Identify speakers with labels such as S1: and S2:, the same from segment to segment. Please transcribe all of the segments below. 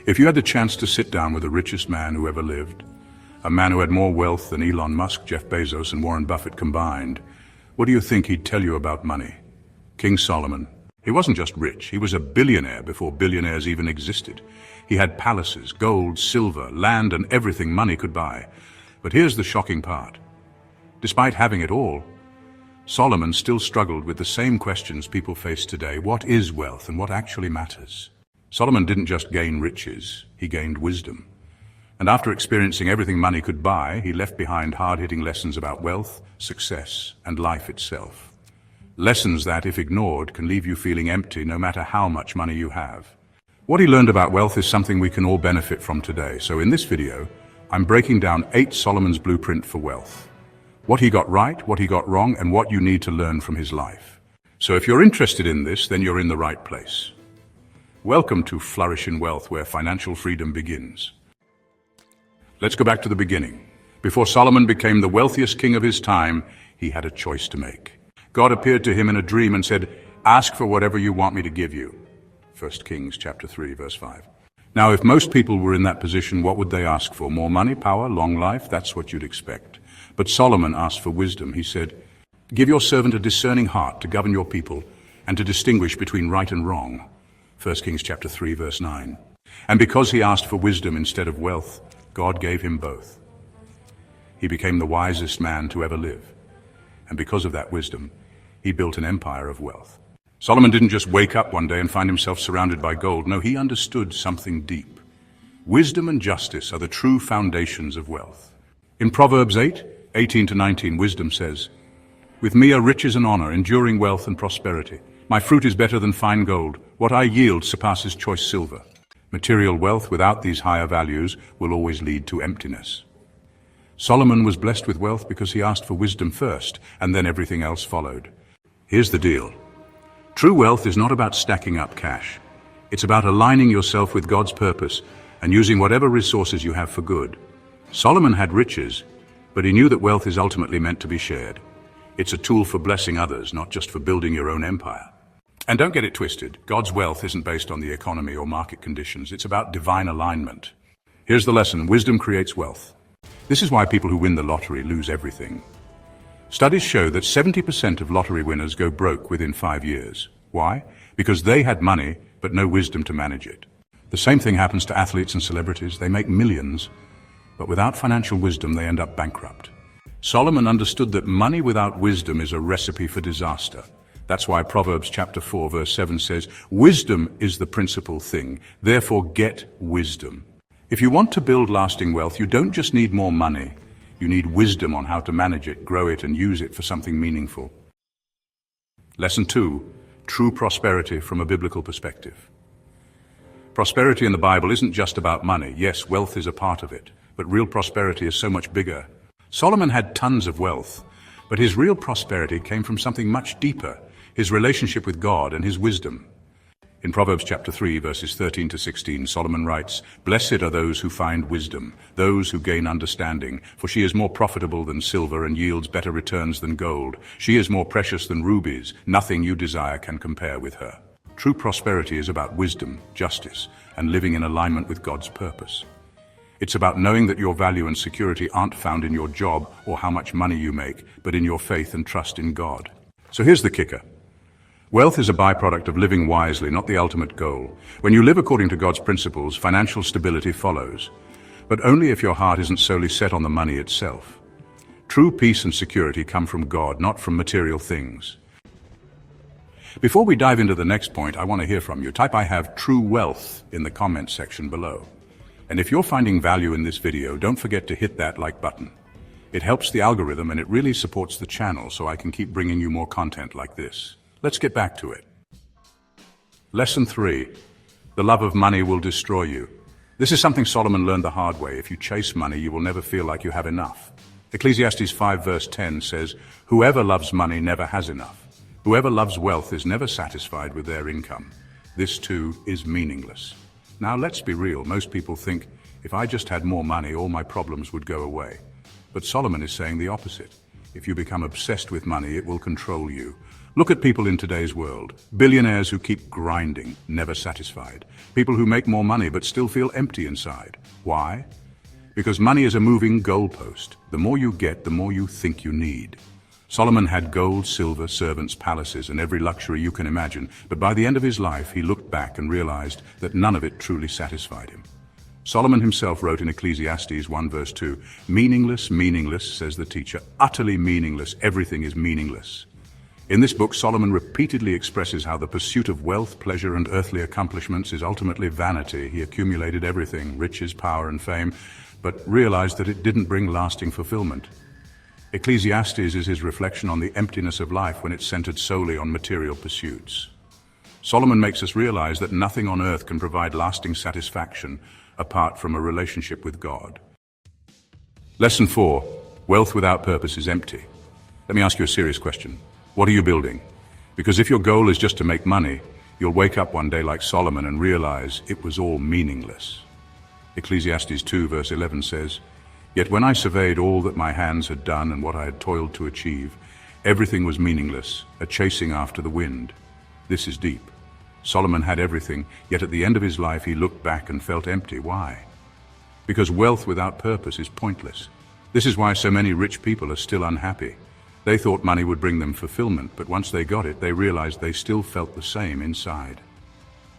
S1: If you had the chance to sit down with the richest man who ever lived, a man who had more wealth than Elon Musk, Jeff Bezos, and Warren Buffett combined, what do you think he'd tell you about money? King Solomon. He wasn't just rich, he was a billionaire before billionaires even existed. He had palaces, gold, silver, land, and everything money could buy. But here's the shocking part. Despite having it all, Solomon still struggled with the same questions people face today. What is wealth and what actually matters? Solomon didn't just gain riches, he gained wisdom. And after experiencing everything money could buy, he left behind hard-hitting lessons about wealth, success, and life itself. Lessons that, if ignored, can leave you feeling empty no matter how much money you have. What he learned about wealth is something we can all benefit from today. So in this video, I'm breaking down 8 Solomon's blueprint for wealth. What he got right, what he got wrong, and what you need to learn from his life. So if you're interested in this, then you're in the right place. Welcome to Flourish in Wealth, where financial freedom begins. Let's go back to the beginning. Before Solomon became the wealthiest king of his time, he had a choice to make. God appeared to him in a dream and said, "Ask for whatever you want me to give you." 1 Kings chapter 3, verse 5. Now, if most people were in that position, what would they ask for? More money, power, long life? That's what you'd expect. But Solomon asked for wisdom. He said, "Give your servant a discerning heart to govern your people and to distinguish between right and wrong." 1 Kings chapter 3, verse 9. And because he asked for wisdom instead of wealth, God gave him both. He became the wisest man to ever live. And because of that wisdom, he built an empire of wealth. Solomon didn't just wake up one day and find himself surrounded by gold. No, he understood something deep. Wisdom and justice are the true foundations of wealth. In Proverbs 8:18-19, wisdom says, "With me are riches and honor, enduring wealth and prosperity. My fruit is better than fine gold. What I yield surpasses choice silver." Material wealth without these higher values will always lead to emptiness. Solomon was blessed with wealth because he asked for wisdom first, and then everything else followed. Here's the deal. True wealth is not about stacking up cash. It's about aligning yourself with God's purpose and using whatever resources you have for good. Solomon had riches, but he knew that wealth is ultimately meant to be shared. It's a tool for blessing others, not just for building your own empire. And don't get it twisted. God's wealth isn't based on the economy or market conditions. It's about divine alignment. Here's the lesson. Wisdom creates wealth. This is why people who win the lottery lose everything. Studies show that 70% of lottery winners go broke within 5 years. Why? Because they had money, but no wisdom to manage it. The same thing happens to athletes and celebrities. They make millions, but without financial wisdom, they end up bankrupt. Solomon understood that money without wisdom is a recipe for disaster. That's why Proverbs chapter 4, verse 7 says, "Wisdom is the principal thing, therefore get wisdom." If you want to build lasting wealth, you don't just need more money. You need wisdom on how to manage it, grow it, and use it for something meaningful. Lesson 2, true prosperity from a biblical perspective. Prosperity in the Bible isn't just about money. Yes, wealth is a part of it, but real prosperity is so much bigger. Solomon had tons of wealth, but his real prosperity came from something much deeper, his relationship with God and his wisdom. In Proverbs chapter 3, verses 13-16, Solomon writes, "Blessed are those who find wisdom, those who gain understanding, for she is more profitable than silver and yields better returns than gold. She is more precious than rubies. Nothing you desire can compare with her." True prosperity is about wisdom, justice, and living in alignment with God's purpose. It's about knowing that your value and security aren't found in your job or how much money you make, but in your faith and trust in God. So here's the kicker. Wealth is a byproduct of living wisely, not the ultimate goal. When you live according to God's principles, financial stability follows. But only if your heart isn't solely set on the money itself. True peace and security come from God, not from material things. Before we dive into the next point, I want to hear from you. Type "I have true wealth" in the comments section below. And if you're finding value in this video, don't forget to hit that like button. It helps the algorithm and it really supports the channel so I can keep bringing you more content like this. Let's get back to it. Lesson 3. The love of money will destroy you. This is something Solomon learned the hard way. If you chase money, you will never feel like you have enough. Ecclesiastes 5 verse 10 says, "Whoever loves money never has enough. Whoever loves wealth is never satisfied with their income. This too is meaningless." Now let's be real. Most people think, if I just had more money, all my problems would go away. But Solomon is saying the opposite. If you become obsessed with money, it will control you. Look at people in today's world. Billionaires who keep grinding, never satisfied. People who make more money but still feel empty inside. Why? Because money is a moving goalpost. The more you get, the more you think you need. Solomon had gold, silver, servants, palaces, and every luxury you can imagine, but by the end of his life he looked back and realized that none of it truly satisfied him. Solomon himself wrote in Ecclesiastes 1 verse 2, "Meaningless, meaningless, says the teacher, utterly meaningless, everything is meaningless." In this book, Solomon repeatedly expresses how the pursuit of wealth, pleasure, and earthly accomplishments is ultimately vanity. He accumulated everything, riches, power, and fame, but realized that it didn't bring lasting fulfillment. Ecclesiastes is his reflection on the emptiness of life when it's centered solely on material pursuits. Solomon makes us realize that nothing on earth can provide lasting satisfaction apart from a relationship with God. Lesson 4. Wealth without purpose is empty. Let me ask you a serious question. What are you building? Because if your goal is just to make money, you'll wake up one day like Solomon and realize it was all meaningless. Ecclesiastes 2 verse 11 says, "Yet when I surveyed all that my hands had done and what I had toiled to achieve, everything was meaningless, a chasing after the wind." This is deep. Solomon had everything, yet at the end of his life he looked back and felt empty. Why? Because wealth without purpose is pointless. This is why so many rich people are still unhappy. They thought money would bring them fulfillment, but once they got it, they realized they still felt the same inside.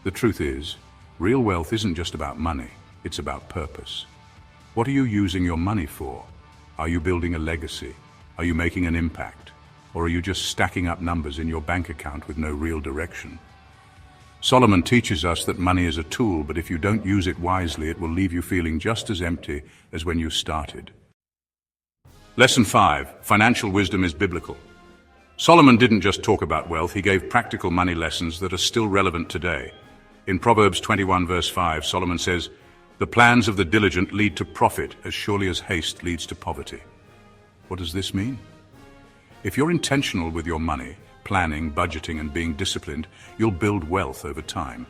S1: The truth is, real wealth isn't just about money, it's about purpose. What are you using your money for? Are you building a legacy? Are you making an impact? Or are you just stacking up numbers in your bank account with no real direction? Solomon teaches us that money is a tool, but if you don't use it wisely, it will leave you feeling just as empty as when you started. Lesson 5. Financial wisdom is biblical. Solomon didn't just talk about wealth, he gave practical money lessons that are still relevant today. In Proverbs 21 verse 5, Solomon says, "The plans of the diligent lead to profit as surely as haste leads to poverty." What does this mean? If you're intentional with your money, planning, budgeting, and being disciplined, you'll build wealth over time.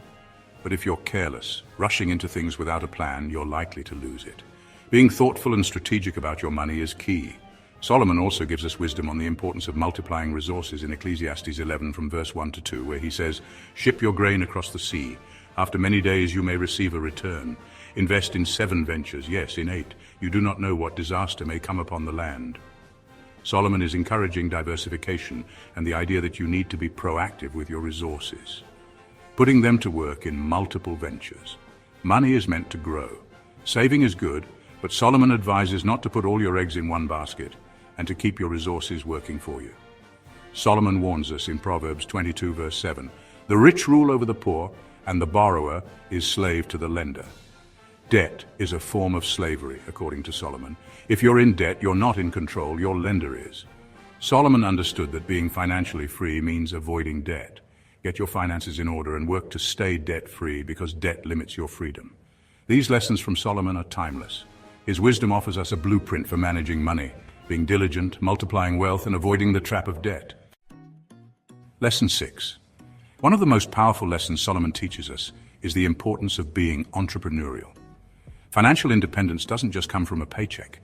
S1: But if you're careless, rushing into things without a plan, you're likely to lose it. Being thoughtful and strategic about your money is key. Solomon also gives us wisdom on the importance of multiplying resources in Ecclesiastes 11 from verse 1 to 2, where he says, "Ship your grain across the sea. After many days you may receive a return. Invest in 7 ventures, yes, in 8. You do not know what disaster may come upon the land." Solomon is encouraging diversification and the idea that you need to be proactive with your resources, putting them to work in multiple ventures. Money is meant to grow. Saving is good, but Solomon advises not to put all your eggs in one basket and to keep your resources working for you. Solomon warns us in Proverbs 22 verse 7, "The rich rule over the poor, and the borrower is slave to the lender." Debt is a form of slavery, according to Solomon. If you're in debt, you're not in control, your lender is. Solomon understood that being financially free means avoiding debt. Get your finances in order and work to stay debt-free, because debt limits your freedom. These lessons from Solomon are timeless. His wisdom offers us a blueprint for managing money, being diligent, multiplying wealth, and avoiding the trap of debt. Lesson 6. One of the most powerful lessons Solomon teaches us is the importance of being entrepreneurial. Financial independence doesn't just come from a paycheck.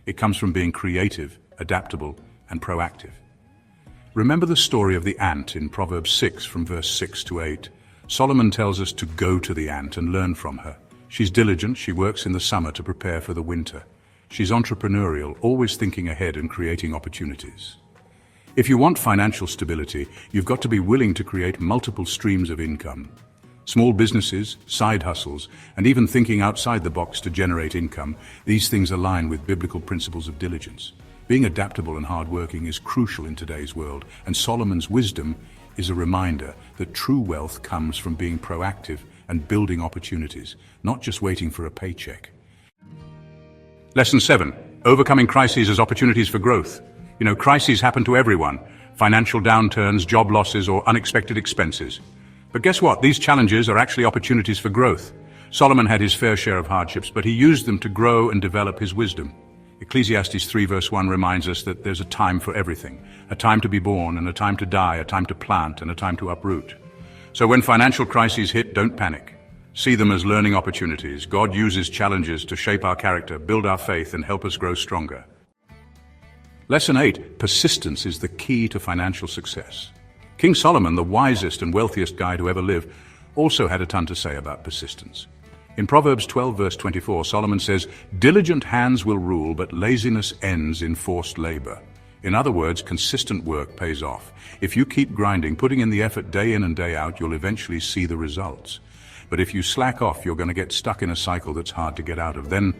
S1: It comes from being creative, adaptable, and proactive. Remember the story of the ant in Proverbs 6 from verse 6 to 8. Solomon tells us to go to the ant and learn from her. She's diligent, she works in the summer to prepare for the winter. She's entrepreneurial, always thinking ahead and creating opportunities. If you want financial stability, you've got to be willing to create multiple streams of income. Small businesses, side hustles, and even thinking outside the box to generate income, these things align with biblical principles of diligence. Being adaptable and hardworking is crucial in today's world, and Solomon's wisdom is a reminder that true wealth comes from being proactive and building opportunities, not just waiting for a paycheck. Lesson 7. Overcoming crises as opportunities for growth. Crises happen to everyone. Financial downturns, job losses, or unexpected expenses. But guess what? These challenges are actually opportunities for growth. Solomon had his fair share of hardships, but he used them to grow and develop his wisdom. Ecclesiastes 3 verse 1 reminds us that there's a time for everything. A time to be born and a time to die, a time to plant and a time to uproot. So when financial crises hit, don't panic. See them as learning opportunities. God uses challenges to shape our character, build our faith, and help us grow stronger. Lesson 8. Persistence is the key to financial success. King Solomon, the wisest and wealthiest guy to ever live, also had a ton to say about persistence. In Proverbs 12 verse 24, Solomon says, "Diligent hands will rule, but laziness ends in forced labor." In other words, consistent work pays off. If you keep grinding, putting in the effort day in and day out, you'll eventually see the results. But if you slack off, you're going to get stuck in a cycle that's hard to get out of. Then,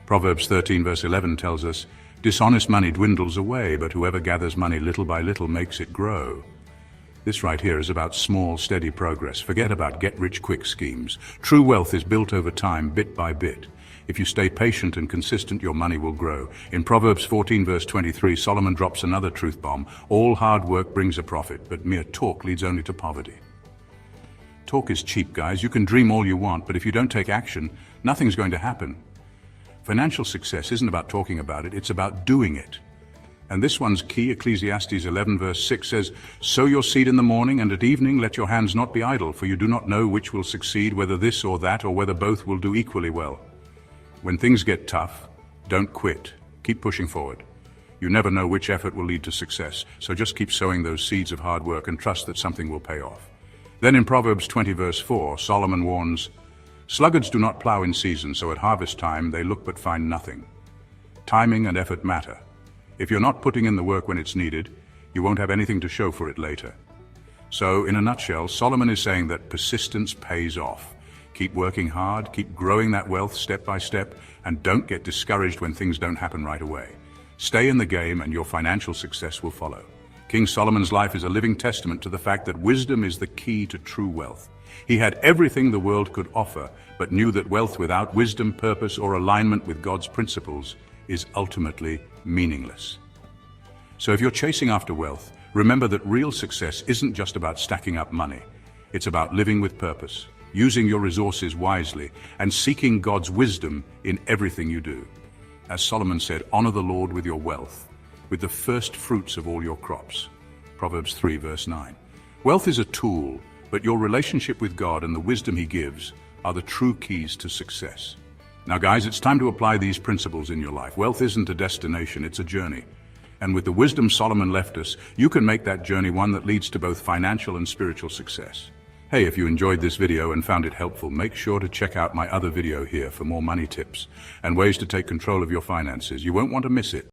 S1: Proverbs 13 verse 11 tells us, "Dishonest money dwindles away, but whoever gathers money little by little makes it grow." This right here is about small, steady progress. Forget about get-rich-quick schemes. True wealth is built over time, bit by bit. If you stay patient and consistent, your money will grow. In Proverbs 14 verse 23, Solomon drops another truth bomb. All hard work brings a profit, but mere talk leads only to poverty. Talk is cheap, guys. You can dream all you want, but if you don't take action, nothing's going to happen. Financial success isn't about talking about it, it's about doing it. And this one's key. Ecclesiastes 11 verse 6 says, "Sow your seed in the morning, and at evening let your hands not be idle, for you do not know which will succeed, whether this or that, or whether both will do equally well." When things get tough, don't quit. Keep pushing forward. You never know which effort will lead to success, so just keep sowing those seeds of hard work and trust that something will pay off. Then in Proverbs 20 verse 4, Solomon warns, "Sluggards do not plow in season, so at harvest time they look but find nothing." Timing and effort matter. If you're not putting in the work when it's needed, you won't have anything to show for it later. So, in a nutshell, Solomon is saying that persistence pays off. Keep working hard, keep growing that wealth step by step, and don't get discouraged when things don't happen right away. Stay in the game and your financial success will follow. King Solomon's life is a living testament to the fact that wisdom is the key to true wealth. He had everything the world could offer, but knew that wealth without wisdom, purpose, or alignment with God's principles is ultimately meaningless. So if you're chasing after wealth, remember that real success isn't just about stacking up money. It's about living with purpose, using your resources wisely, and seeking God's wisdom in everything you do. As Solomon said, "Honor the Lord with your wealth, with the first fruits of all your crops." Proverbs 3 verse 9. Wealth is a tool, but your relationship with God and the wisdom He gives are the true keys to success. Now guys, it's time to apply these principles in your life. Wealth isn't a destination, it's a journey. And with the wisdom Solomon left us, you can make that journey one that leads to both financial and spiritual success. Hey, if you enjoyed this video and found it helpful, make sure to check out my other video here for more money tips and ways to take control of your finances. You won't want to miss it.